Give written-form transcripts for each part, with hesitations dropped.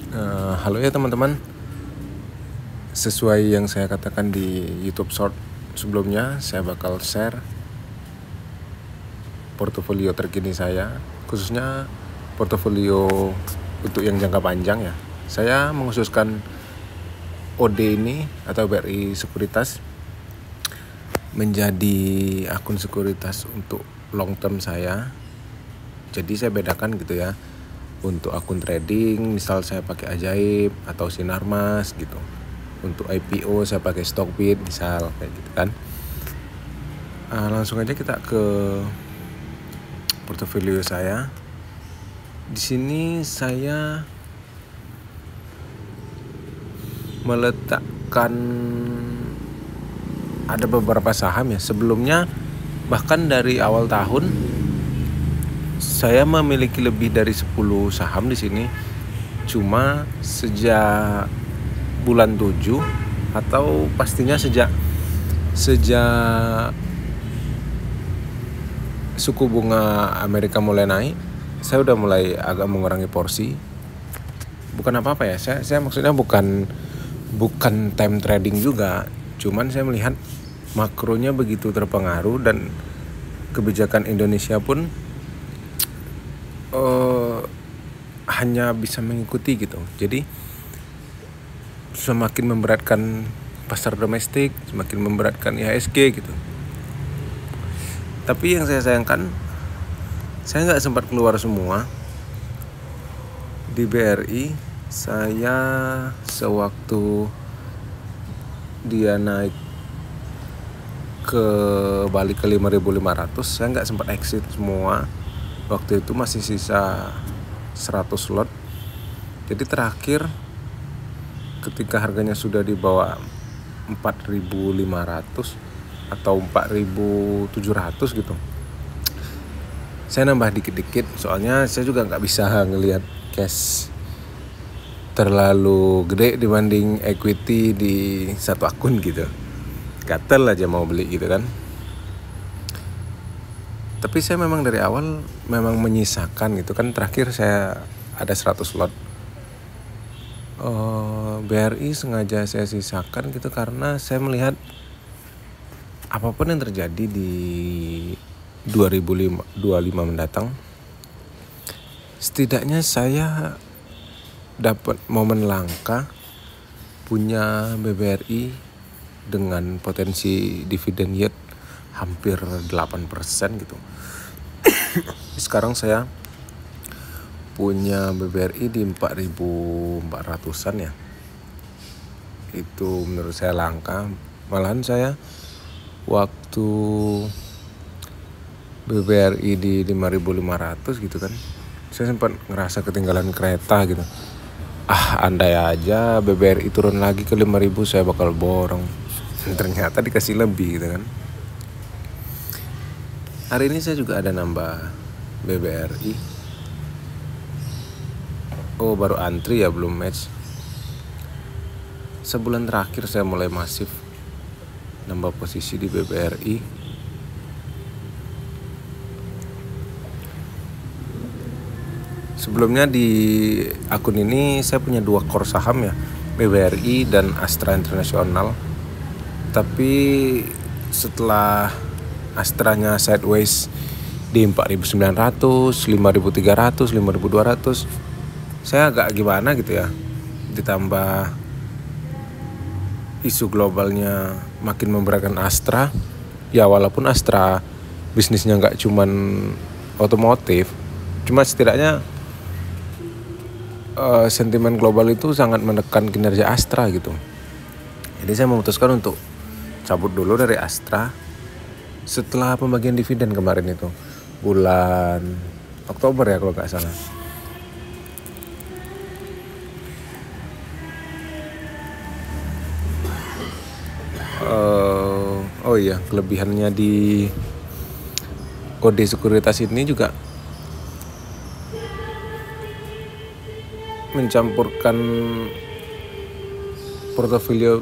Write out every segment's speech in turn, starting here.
Halo ya teman-teman. Sesuai yang saya katakan di YouTube Short sebelumnya, saya bakal share portofolio terkini saya, khususnya portofolio untuk yang jangka panjang ya. Saya mengkhususkan OD ini atau BRI Sekuritas menjadi akun sekuritas untuk long term saya. Jadi saya bedakan gitu ya. Untuk akun trading, misal saya pakai Ajaib atau Sinarmas gitu. Untuk IPO saya pakai Stockbit, misal kayak gitu kan. Langsung aja kita ke portofolio saya. Di sini saya meletakkan ada beberapa saham ya. Sebelumnya bahkan dari awal tahun saya memiliki lebih dari 10 saham di sini. Cuma sejak bulan 7 atau pastinya sejak suku bunga Amerika mulai naik, saya udah mulai agak mengurangi porsi. Bukan apa-apa ya, saya maksudnya bukan time trading juga. Cuman saya melihat makronya begitu terpengaruh dan kebijakan Indonesia pun hanya bisa mengikuti gitu. Jadi semakin memberatkan pasar domestik, semakin memberatkan IHSG gitu. Tapi yang saya sayangkan, saya nggak sempat keluar semua. Di BRI saya sewaktu dia naik balik ke 5.500, saya nggak sempat exit semua. Waktu itu masih sisa 100 lot. Jadi terakhir ketika harganya sudah di bawah 4.500 atau 4.700 gitu, saya nambah dikit-dikit. Soalnya saya juga nggak bisa ngelihat cash terlalu gede dibanding equity di satu akun gitu. Gatel aja mau beli gitu kan. Tapi saya memang dari awal memang menyisakan gitu kan. Terakhir saya ada 100 lot. BRI sengaja saya sisakan gitu karena saya melihat apapun yang terjadi di 2025 mendatang, setidaknya saya dapat momen langka punya BBRI dengan potensi dividen yield hampir 8% gitu. Sekarang saya punya BBRI di 4.400-an ya. Itu menurut saya langka. Malahan saya waktu BBRI di 5.500 gitu kan, saya sempat ngerasa ketinggalan kereta gitu. Andai aja BBRI turun lagi ke 5.000, saya bakal borong. Ternyata dikasih lebih gitu kan. Hari ini saya juga ada nambah BBRI. Baru antri ya, belum match. Sebulan terakhir saya mulai masif nambah posisi di BBRI. Sebelumnya di akun ini saya punya 2 core saham ya, BBRI dan Astra International. Tapi setelah Astranya sideways di 4.900, 5.300, 5.200, saya agak gimana gitu ya. Ditambah isu globalnya makin memberatkan Astra. Ya walaupun Astra bisnisnya nggak cuman otomotif, cuma setidaknya sentimen global itu sangat menekan kinerja Astra gitu. Jadi saya memutuskan untuk cabut dulu dari Astra setelah pembagian dividen kemarin itu, bulan Oktober ya kalau nggak salah. Iya, kelebihannya di OD Sekuritas ini juga mencampurkan portofolio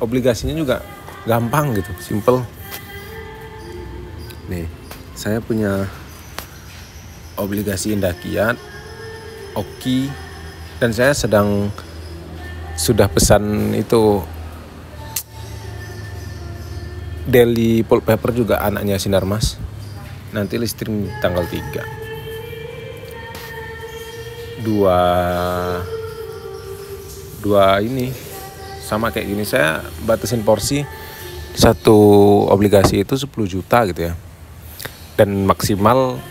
obligasinya juga gampang gitu, simple. Nih, saya punya obligasi Indah Kiat, Oki, Dan saya sudah pesan itu daily pulppaper juga anaknya Sinarmas. Nanti listing tanggal 3. Dua ini sama kayak gini, saya batasin porsi satu obligasi itu 10 juta gitu ya. Dan maksimal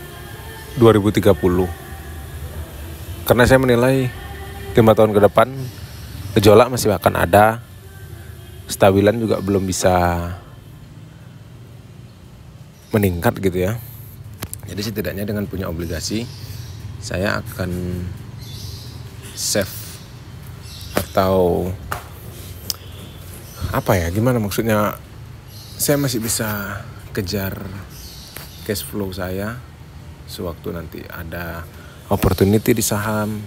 2030. Karena saya menilai 5 tahun ke depan gejolak masih akan ada. Stabilan juga belum bisa meningkat gitu ya. Jadi setidaknya dengan punya obligasi saya akan save atau apa ya, gimana maksudnya, saya masih bisa kejar cash flow saya sewaktu nanti ada opportunity di saham.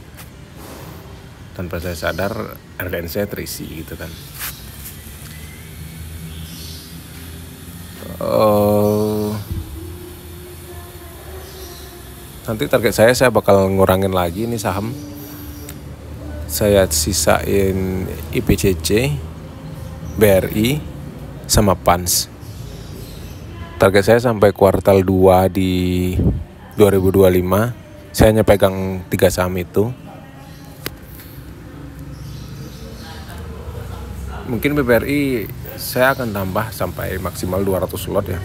Tanpa saya sadar RDN saya terisi gitu kan. Nanti target saya bakal ngurangin lagi nih saham. Saya sisain IPCC, BRI, sama PANS. Target saya sampai kuartal 2 di 2025 saya hanya pegang 3 saham itu. Mungkin BBRI saya akan tambah sampai maksimal 200 lot ya.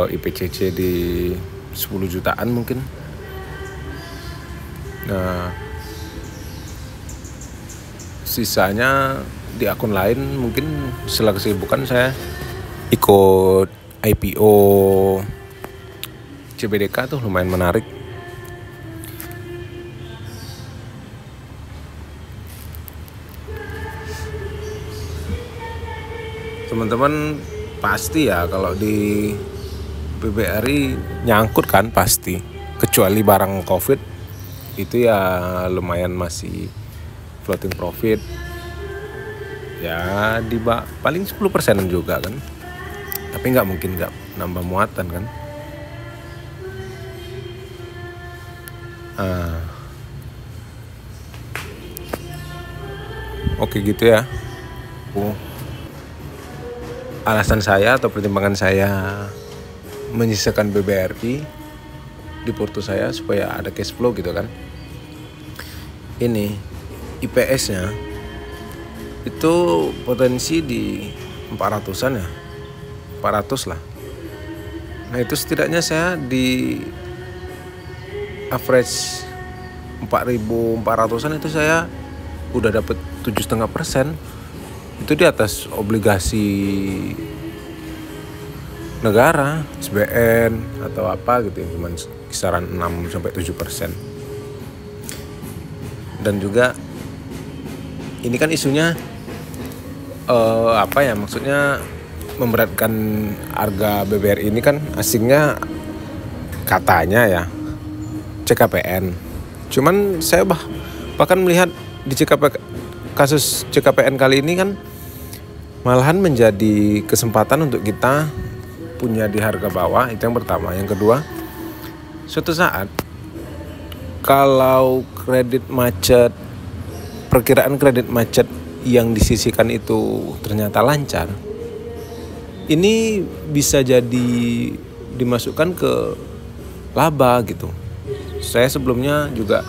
IPCC di 10 jutaan mungkin. Nah, sisanya di akun lain mungkin setelah kesibukan saya ikut IPO CBDK tuh lumayan menarik. Teman-teman pasti ya kalau di BBRI nyangkut kan pasti, kecuali barang COVID itu ya lumayan masih floating profit ya, di paling 10% juga kan, tapi nggak mungkin nggak nambah muatan kan. Oke gitu ya. Alasan saya atau pertimbangan saya menyisakan BBRI di porto saya supaya ada cash flow gitu kan. Ini IPS-nya itu potensi di 400-an ya, 400 lah. Nah itu setidaknya saya di average 4.400-an itu saya udah dapet 7,5%. Itu di atas obligasi negara, SBN atau apa gitu ya, cuman kisaran 6-7%. Dan juga ini kan isunya apa ya, maksudnya memberatkan harga BBRI ini kan asingnya katanya ya CKPN. Cuman saya bahkan melihat di kasus CKPN kali ini kan malahan menjadi kesempatan untuk kita punya di harga bawah. Itu yang pertama. Yang kedua, suatu saat kalau kredit macet, perkiraan kredit macet yang disisihkan itu ternyata lancar, ini bisa jadi dimasukkan ke laba gitu. Saya sebelumnya juga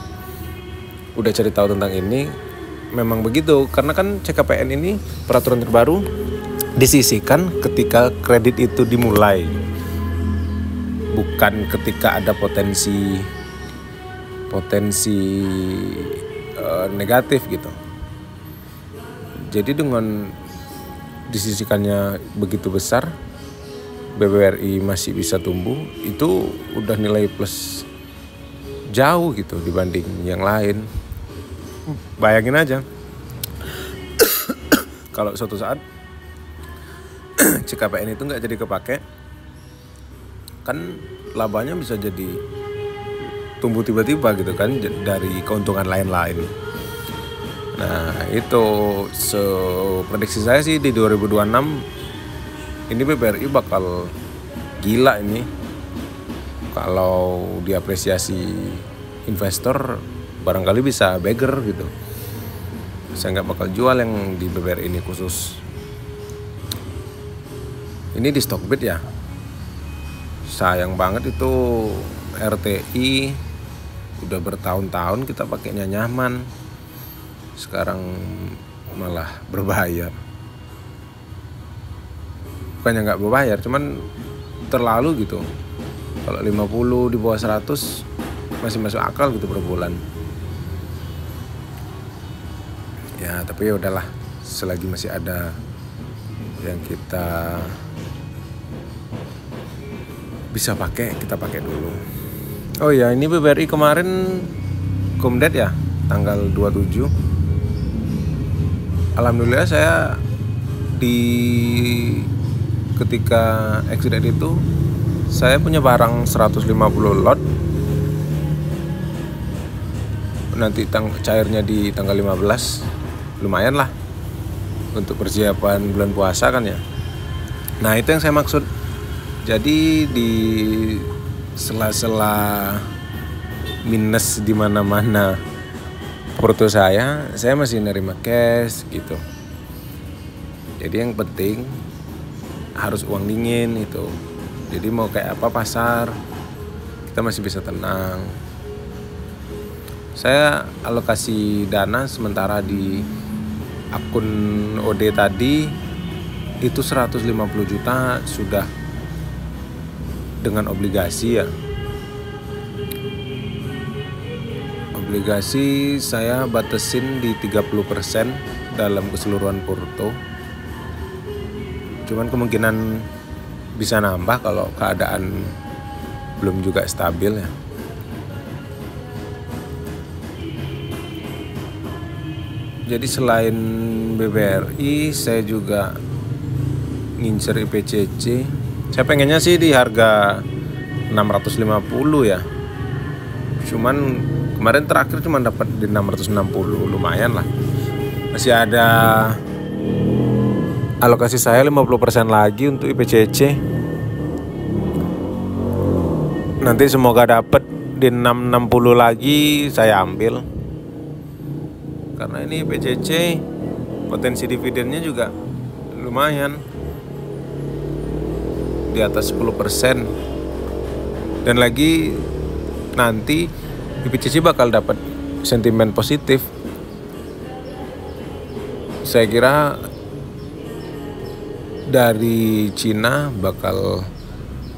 udah cari tahu tentang ini. Memang begitu, karena kan CKPN ini peraturan terbaru disisihkan ketika kredit itu dimulai, bukan ketika ada potensi negatif gitu. Jadi dengan disisihkannya begitu besar, BBRI masih bisa tumbuh, itu udah nilai plus jauh gitu dibanding yang lain. Bayangin aja kalau suatu saat CKPN itu nggak jadi kepake, kan labanya bisa jadi tumbuh tiba-tiba gitu kan dari keuntungan lain-lain. Nah itu prediksi saya sih di 2026 ini BBRI bakal gila ini Kalau diapresiasi investor barangkali bisa beggar gitu. Saya nggak bakal jual yang di BBRI ini khusus. Ini di Stockbit ya. Sayang banget itu RTI udah bertahun-tahun kita pakainya nyaman. Sekarang malah berbayar. Bukannya nggak berbayar, cuman terlalu gitu. Kalau 50 di bawah 100 masih masuk akal gitu per bulan. Ya tapi ya udahlah, selagi masih ada yang kita bisa pakai, kita pakai dulu. Oh ya, ini BBRI kemarin Kumdet ya, tanggal 27. Alhamdulillah saya ketika accident itu saya punya barang 150 lot. Nanti cairnya di tanggal 15. Lumayan lah untuk persiapan bulan puasa kan ya. Nah, itu yang saya maksud. Jadi di sela-sela minus di mana-mana porto saya masih nerima cash gitu. Jadi yang penting harus uang dingin itu. Jadi mau kayak apa pasar, kita masih bisa tenang. Saya alokasi dana sementara di akun OD tadi itu 150 juta sudah dengan obligasi ya. Obligasi saya batasin di 30% dalam keseluruhan porto. Cuman kemungkinan bisa nambah kalau keadaan belum juga stabil ya. Jadi selain BBRI saya juga ngincer IPCC. Saya pengennya sih di harga 650 ya. Cuman kemarin terakhir cuma dapat di 660, lumayan lah. Masih ada alokasi saya 50% lagi untuk IPCC. Nanti semoga dapat di 660 lagi saya ambil. Karena ini IPCC potensi dividennya juga lumayan. Di atas 10%. Dan lagi nanti IPCC bakal dapat sentimen positif. Saya kira dari Cina bakal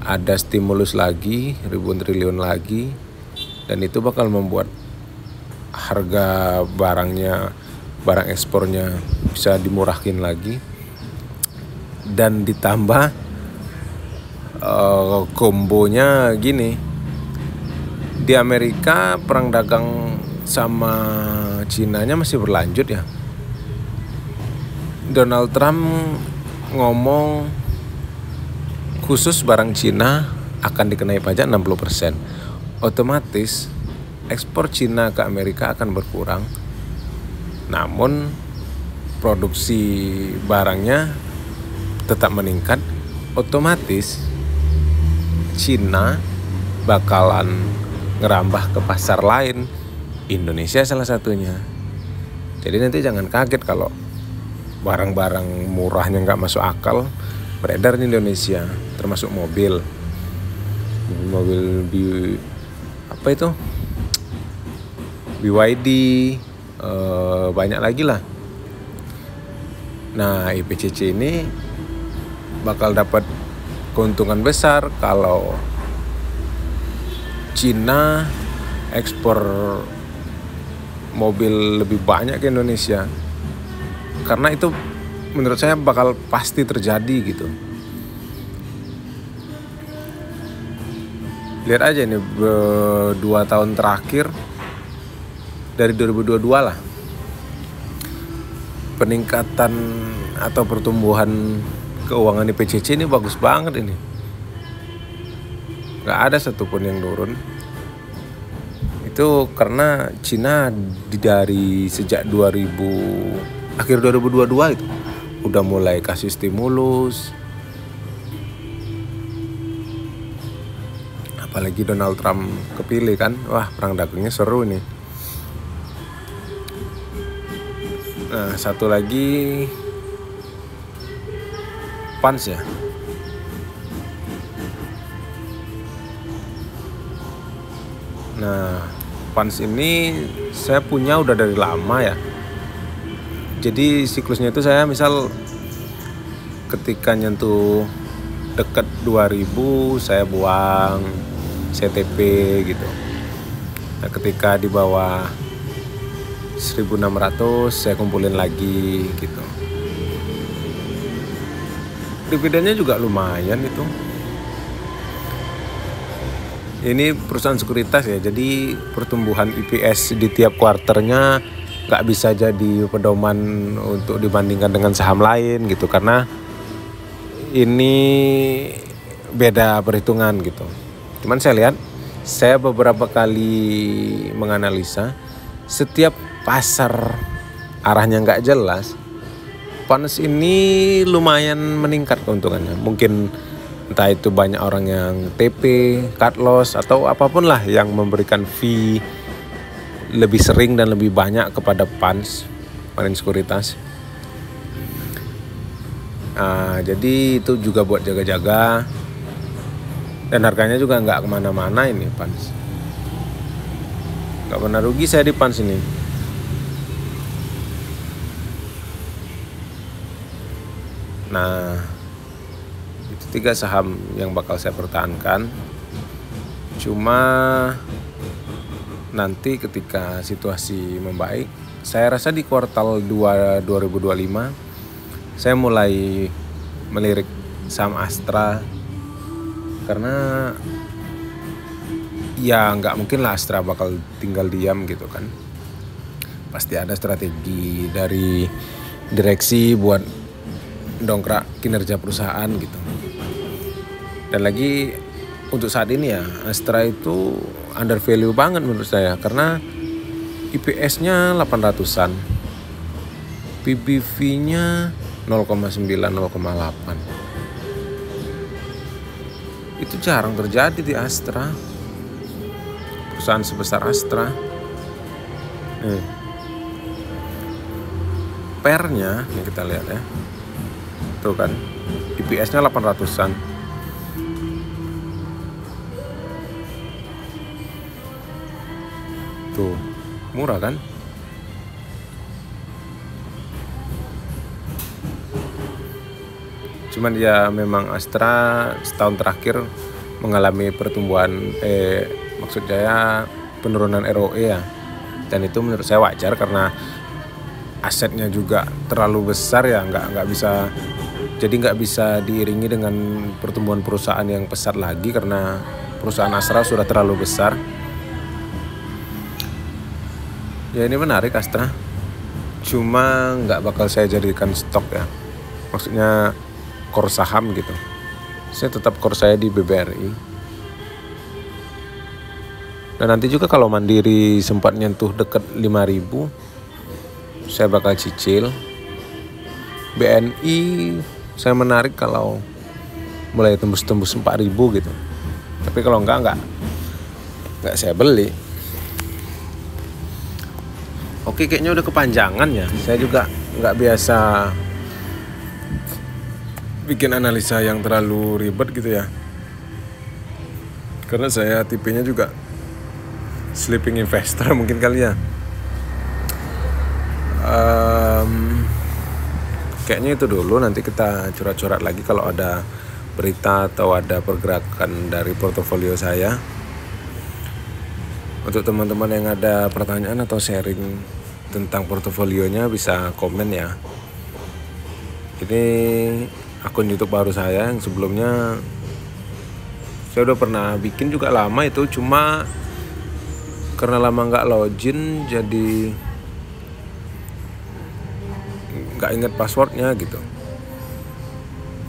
ada stimulus lagi, ribuan triliun lagi, dan itu bakal membuat harga barang ekspornya bisa dimurahkin lagi. Dan ditambah kombonya gini, di Amerika perang dagang sama Cinanya masih berlanjut ya. Donald Trump ngomong khusus barang Cina akan dikenai pajak 60%. Otomatis ekspor Cina ke Amerika akan berkurang. Namun produksi barangnya tetap meningkat. Otomatis Cina bakalan ngerambah ke pasar lain, Indonesia salah satunya. Jadi nanti jangan kaget kalau barang-barang murahnya nggak masuk akal beredar di Indonesia, termasuk mobil apa itu BYD, banyak lagi lah. Nah, IPCC ini bakal dapat keuntungan besar kalau Cina ekspor mobil lebih banyak ke Indonesia. Karena itu menurut saya bakal pasti terjadi gitu. Lihat aja nih 2 tahun terakhir dari 2022 lah, peningkatan atau pertumbuhan keuangan IPCC ini bagus banget ini. Gak ada satupun yang turun. Itu karena Cina dari sejak akhir 2022 itu udah mulai kasih stimulus. apalagi Donald Trump kepilih kan, wah perang dagangnya seru nih. Nah, satu lagi Pans ya. Nah, Pans ini saya punya udah dari lama ya. Jadi siklusnya itu saya misal ketika nyentuh deket 2000 saya buang CTP gitu. Nah, ketika di bawah 1600 saya kumpulin lagi gitu. Dividennya juga lumayan itu. Ini perusahaan sekuritas ya, jadi pertumbuhan EPS di tiap kuarternya nggak bisa jadi pedoman untuk dibandingkan dengan saham lain gitu, karena ini beda perhitungan gitu. Cuman saya beberapa kali menganalisa, setiap pasar arahnya nggak jelas, Pans ini lumayan meningkat keuntungannya. Mungkin entah itu banyak orang yang TP, cut loss, atau apapun lah yang memberikan fee lebih sering dan lebih banyak kepada Pans, panen sekuritas. Nah, jadi itu juga buat jaga-jaga. Dan harganya juga nggak kemana-mana ini Pans. Nggak pernah rugi saya di Pans ini. Nah, itu 3 saham yang bakal saya pertahankan. Cuma nanti ketika situasi membaik, saya rasa di kuartal 2 2025 saya mulai melirik saham Astra, karena ya nggak mungkin lah Astra bakal tinggal diam gitu kan. Pasti ada strategi dari direksi buat dongkrak kinerja perusahaan gitu. Dan lagi untuk saat ini ya, Astra itu under value banget menurut saya, karena IPS-nya 800-an, PBV-nya 0,9, 0,8. Itu jarang terjadi di Astra, perusahaan sebesar Astra. PER-nya nih kita lihat ya, tuh kan IPS-nya 800-an. Tuh, murah kan? Cuman ya memang Astra setahun terakhir mengalami pertumbuhan maksud saya penurunan ROE ya. Dan itu menurut saya wajar karena asetnya juga terlalu besar ya, nggak bisa diiringi dengan pertumbuhan perusahaan yang pesat lagi karena perusahaan Astra sudah terlalu besar. Ya ini menarik Astra, cuma nggak bakal saya jadikan stok ya, maksudnya core saham gitu. Saya tetap core saya di BBRI. Dan nanti juga kalau Mandiri sempat nyentuh deket 5.000, saya bakal cicil. BNI saya menarik kalau mulai tembus 4.000 gitu. Tapi kalau enggak saya beli. Oke, kayaknya udah kepanjangan ya. Saya juga nggak biasa bikin analisa yang terlalu ribet gitu ya. Karena saya tipenya juga sleeping investor mungkin kali ya. Kayaknya itu dulu, nanti kita curhat-curhat lagi kalau ada berita atau ada pergerakan dari portofolio saya. Untuk teman-teman yang ada pertanyaan atau sharing tentang portofolionya bisa komen ya. Ini akun YouTube baru saya, yang sebelumnya saya udah pernah bikin juga lama itu, cuma karena lama nggak login jadi nggak inget passwordnya gitu.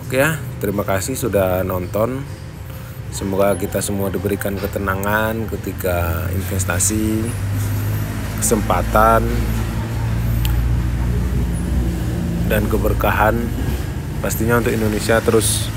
Oke ya, terima kasih sudah nonton. Semoga kita semua diberikan ketenangan ketika investasi, kesempatan, dan keberkahan pastinya untuk Indonesia terus